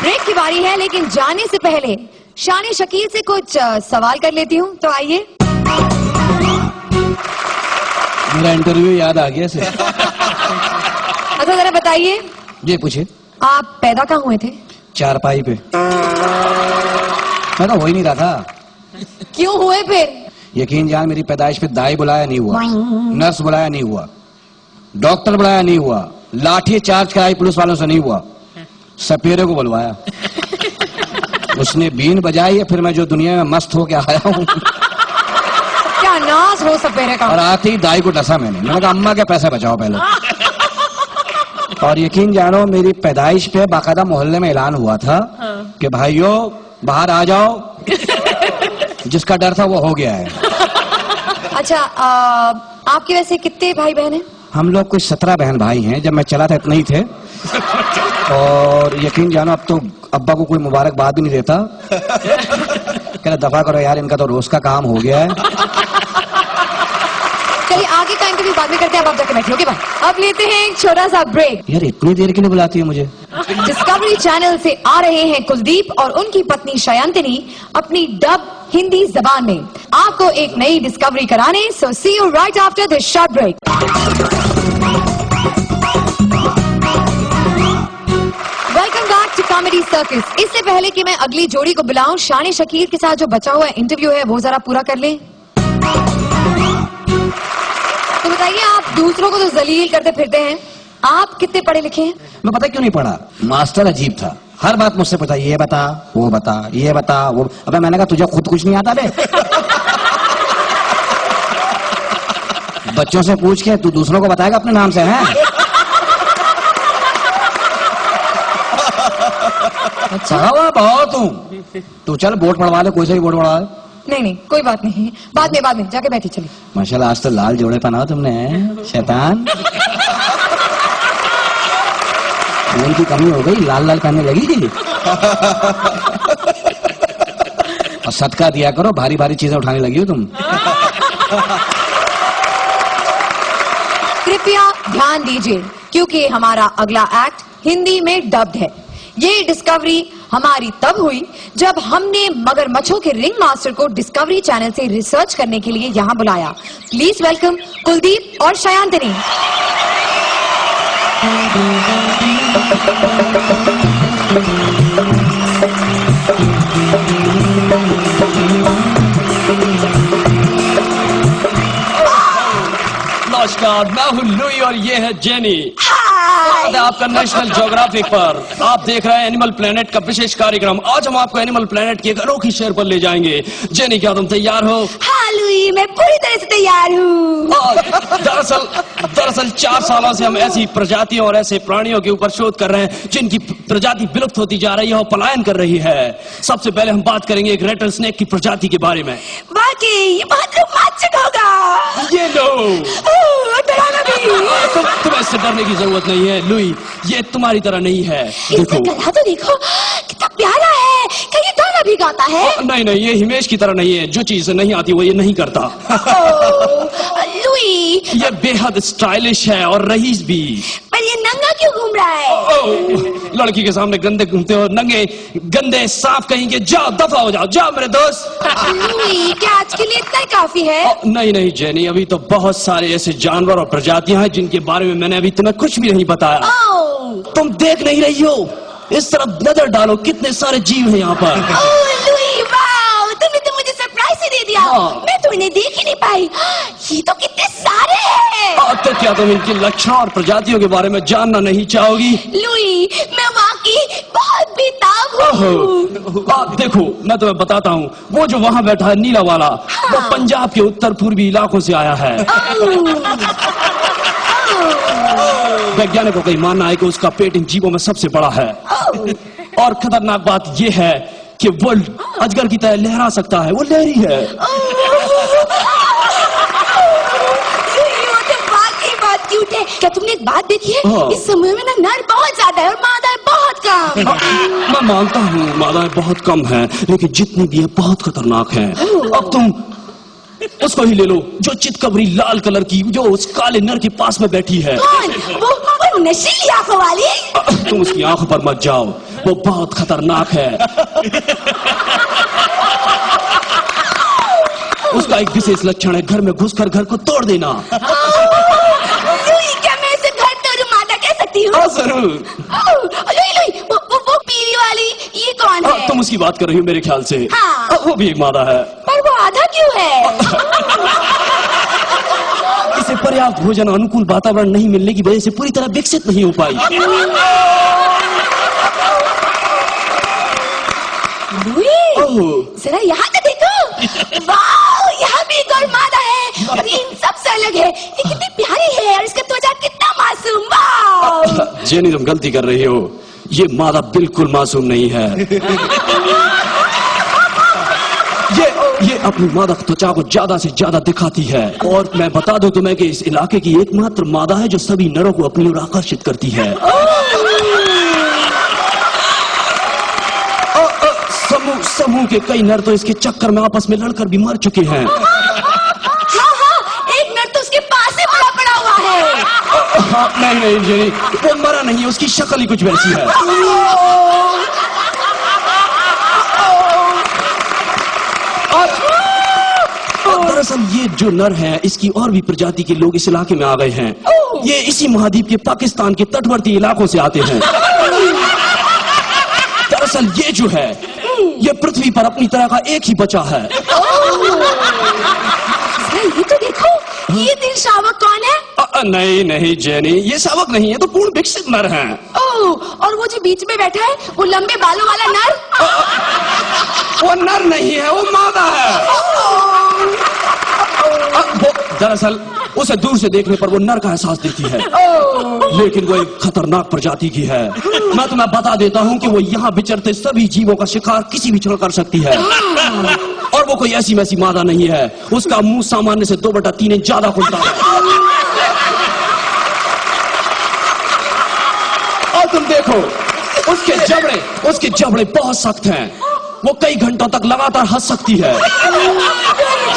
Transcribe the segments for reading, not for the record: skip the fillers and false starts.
Break की बारी है, लेकिन जाने से पहले शान शकील से कुछ सवाल कर लेती हूँ, तो आइए। मेरा इंटरव्यू याद आ गया से। अच्छा जरा बताइए, ये पूछे आप पैदा कहाँ हुए थे? चारपाई पे। मैं तो हो ही नहीं रहा था। क्यों हुए फिर? यकीन जान, मेरी पैदाइश पे दाई बुलाया नहीं हुआ, नर्स बुलाया नहीं हुआ, डॉक्टर बुलाया नहीं हुआ, लाठी चार्ज कराई पुलिस वालों से नहीं हुआ, सपेरे को बुलवाया। उसने बीन बजाई है, फिर मैं जो दुनिया में मस्त होके आया हूँ। क्या नाज हो सपेरे का। और आते ही दाई को डसा मैंने कहा अम्मा के पैसे बचाओ पहले। और यकीन जानो, मेरी पैदाइश पे बाकायदा मोहल्ले में ऐलान हुआ था कि भाइयों बाहर आ जाओ, जिसका डर था वो हो गया है। अच्छा आपके वैसे कितने भाई बहन हैं? हम लोग कुछ 17 बहन भाई हैं। जब मैं चला था इतने ही थे। और यकीन जानो, अब तो अब्बा को कोई मुबारकबाद भी नहीं देता। कह रहा दफा करो यार, इनका तो रोज का काम हो गया है। चलिए आगे का इंटरव्यू बाद में करते हैं, अब आप जाके बैठिए। Okay bye. अब लेते हैं एक छोटा सा ब्रेक। यार इतनी देर के लिए बुलाती है मुझे? डिस्कवरी चैनल से आ रहे हैं कुलदीप और उनकी पत्नी शयांतिनी अपनी डब हिंदी जबान में आपको एक नई डिस्कवरी कराने। So see you right after this short break. Welcome back to comedy circus. इससे पहले कि मैं अगली जोड़ी को बुलाऊं, शान शकील के साथ जो बचा हुआ इंटरव्यू है वो जरा पूरा कर लें। तो बताइए, आप दूसरों को तो जलील करते फिरते हैं, आप कितने पढ़े लिखे हैं? मैं पता क्यों नहीं पढ़ा, मास्टर अजीब था। हर बात मुझसे पूछा, ये बता वो बता, ये बता वो। अबे मैंने कहा तुझे खुद कुछ नहीं आता बे। बच्चों से पूछ के तू दूसरों को बताएगा अपने नाम से, हैं? अच्छा बहुत हूँ। तू चल बोर्ड पढ़वा ले, कोई सा भी बोर्ड पढ़वा ले। नहीं कोई बात नहीं, बाद में जाके बैठी। चलिए। माशाल्लाह, आज तो लाल जोड़े पहना तुमने, शैतान। खून की कमी हो गई, लाल लाल पहनने लगी। और सदका दिया करो, भारी भारी चीजें उठाने लगी हो तुम। कृपया ध्यान दीजिए, क्योंकि हमारा अगला एक्ट हिंदी में डब्ड है। ये डिस्कवरी हमारी तब हुई जब हमने मगरमच्छों के रिंग मास्टर को डिस्कवरी चैनल से रिसर्च करने के लिए यहाँ बुलाया। प्लीज वेलकम कुलदीप और शयांतिनी। नमस्कार, मैं हूँ लुई और ये है जेनी। आपका नेशनल ज्योग्राफिक पर आप देख रहे हैं एनिमल प्लेनेट का विशेष कार्यक्रम। आज हम आपको एनिमल प्लेनेट की एक अनोखी शहर पर ले जाएंगे। जेनी, क्या तुम तैयार हो? हाँ लुई, मैं पूरी तरह से तैयार हूँ। दरअसल 4 सालों से हम ऐसी प्रजातियों और ऐसे प्राणियों के ऊपर शोध कर रहे हैं जिनकी प्रजाति विलुप्त होती जा रही है और पलायन कर रही है। सबसे पहले हम बात करेंगे एक रेटल स्नेक की प्रजाति के बारे में। वाकई ये बहुत रोमांचक होगा। ये लो, तुम्हें इससे डरने की जरूरत नहीं है लुई, ये तुम्हारी तरह नहीं है। इसका गला तो देखो, कितना प्यारा है। क्या ये गाना भी गाता है? नहीं, ये हिमेश की तरह नहीं है। जो चीज नहीं आती वो ये नहीं करता। लुई, ये बेहद स्टाइलिश है और रईस भी। पर ये नंगा क्यों घूम रहा है? लड़की के सामने गंदे घूमते हो, नंगे गंदे सांप कहेंगे। जाओ, दफा हो जाओ, जाओ मेरे दोस्त। लुई, क्या आज के लिए इतना ही काफी है? नहीं जेनी, अभी तो बहुत सारे ऐसे जानवर और प्रजातियां हैं जिनके बारे में मैंने अभी तुम्हें कुछ भी नहीं बताया। तुम देख नहीं रही हो? इस तरफ नजर डालो, कितने सारे जीव हैं यहाँ पर। लुई, वाओ, तुमने तो मुझे सरप्राइज ही दे दिया। मैं तो इन्हें देख ही नहीं पाई। ये तो कितने सारे हैं। तो क्या तुम इनके लक्षणों और प्रजातियों के बारे में जानना नहीं चाहोगी? लुई, मैं वाकई बहुत बेताब हूँ। देखो, मैं तुम्हें बताता हूँ, वो जो वहाँ बैठा है नीला वाला, वो पंजाब के उत्तर पूर्वी इलाकों से आया है। वैज्ञानिकों का मानना है कि उसका पेट इन जीवों में सबसे बड़ा है। और खतरनाक बात यह है कि वो अजगर की तरह लहरा सकता है। वो लहरी है। क्यूट है। क्या तुमने एक बात देखी है? इस समय में ना नर बहुत ज्यादा है और मादाएं बहुत कम। मैं मानता हूँ मादाएं बहुत कम हैं, लेकिन जितनी भी है बहुत खतरनाक हैं। अब तुम उसको ही ले लो, जो चितकबरी लाल कलर की, जो उस काले नर के पास में बैठी है। कौन? वो नशीली आंखों वाली? तुम उसकी आंखों पर मत जाओ, वो बहुत खतरनाक है। उसका एक विशेष लक्षण है घर में घुसकर घर को तोड़ देना। लुई, क्या मैं इसे घर तोड़ू मादा कह सकती हूँ? हाँ जरूर। लुई, वो पीली वाली ये कौन है? तुम उसकी बात कर रही हो मेरे ख्याल से। हाँ। वो भी एक मादा है। पर वो आधा क्यों है? इसे पर्याप्त भोजन और अनुकूल वातावरण नहीं मिलने की वजह से पूरी तरह विकसित नहीं हो पाई। लुई, जरा यहाँ तो देखो। वाह, यहाँ भी एक और मादा है और ये इन सबसे अलग है। ये कितनी प्यारी है और इसका त्वचा कितना मासूम। वाह। जेनी, तुम गलती कर रही हो। ये मादा बिल्कुल मासूम नहीं है। ये अपनी मादक त्वचा को ज्यादा से ज्यादा दिखाती है। और मैं बता दूं तुम्हें कि इस इलाके की एकमात्र मादा है जो सभी नरों को अपनी ओर आकर्षित करती है। समूह के कई नर तो इसके चक्कर में आपस में लड़कर भी मर चुके हैं। हाँ, एक नर तो उसके पास ही पड़ा हुआ है। नहीं जेनी, वो मरा नहीं है, उसकी शक्ल ही कुछ वैसी है। और दरअसल ये जो नर है, इसकी और भी प्रजाति के लोग इस इलाके में आ गए हैं। ये इसी महाद्वीप के पाकिस्तान के तटवर्ती इलाकों से आते हैं। दरअसल ये जो है, ये पृथ्वी पर अपनी तरह का एक ही बचा है। ये तो देखो, ये दिल शावक कौन है? नहीं जेनी, ये शावक नहीं है, तो पूर्ण विकसित नर हैं। और वो जो बीच में बैठा है, वो लंबे बालों वाला नर? वो नर नहीं है, वो मादा है। दरअसल उसे दूर से देखने पर वो नर का एहसास देती है, लेकिन वो एक खतरनाक प्रजाति की है। मैं तुम्हें बता देता हूँ कि वो यहाँ विचरते सभी जीवों का शिकार किसी भी क्षण कर सकती है। और वो कोई ऐसी वैसी मादा नहीं है। उसका मुंह सामान्य से 2/3 इंच ज्यादा खुलता है। और तुम देखो, उसके जबड़े बहुत सख्त हैं। वो कई घंटों तक लगातार हंस सकती है।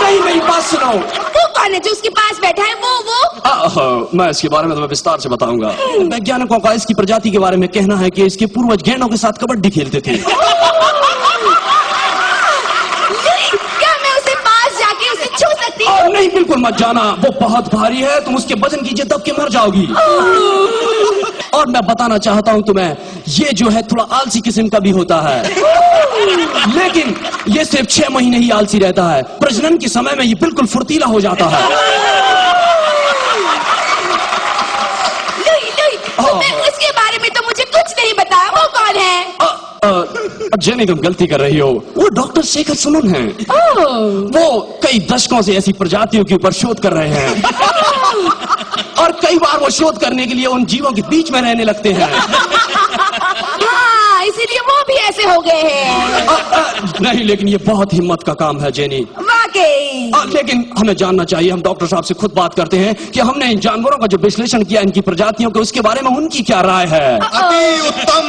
नहीं, मेरी बात सुनो। वो कौन है जो उसके पास बैठा है? वो मैं इसके बारे में तुम्हें विस्तार से बताऊंगा। वैज्ञानिकों का इसकी प्रजाति के बारे में कहना है कि इसके पूर्वज गैंडों के साथ कबड्डी खेलते थे। क्या मैं उसे पास जाके उसे छू सकती हूँ? नहीं, बिल्कुल मत जाना। वो बहुत भारी है, तुम उसके वजन कीजिए दब के मर जाओगी। और मैं बताना चाहता हूँ तुम्हें, ये जो है थोड़ा आलसी किस्म का भी होता है। लेकिन ये सिर्फ 6 महीने ही आलसी रहता है। प्रजनन के समय में ये बिल्कुल फुर्तीला हो जाता है। उसके बारे में तो मुझे कुछ नहीं बताया। वो कौन है? जेनी, तुम गलती कर रही हो। वो डॉक्टर शेखर सुमन हैं। वो कई दशकों से ऐसी प्रजातियों के ऊपर शोध कर रहे हैं। और कई बार वो शोध करने के लिए उन जीवों के बीच में रहने लगते हैं। हाँ, इसीलिए वो भी ऐसे हो गए हैं। नहीं, लेकिन ये बहुत हिम्मत का काम है जेनी। वाकई। लेकिन हमें जानना चाहिए, हम डॉक्टर साहब से खुद बात करते हैं कि हमने इन जानवरों का जो विश्लेषण किया, इनकी प्रजातियों के, उसके बारे में उनकी क्या राय है। अति उत्तम।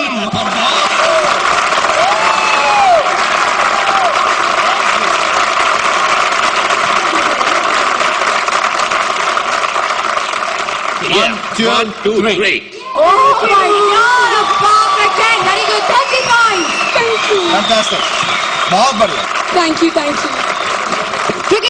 One, two, three. Oh my God! A perfect 10. Very good. 30 points. Thank you. Fantastic. बहुत बढ़िया। Thank you.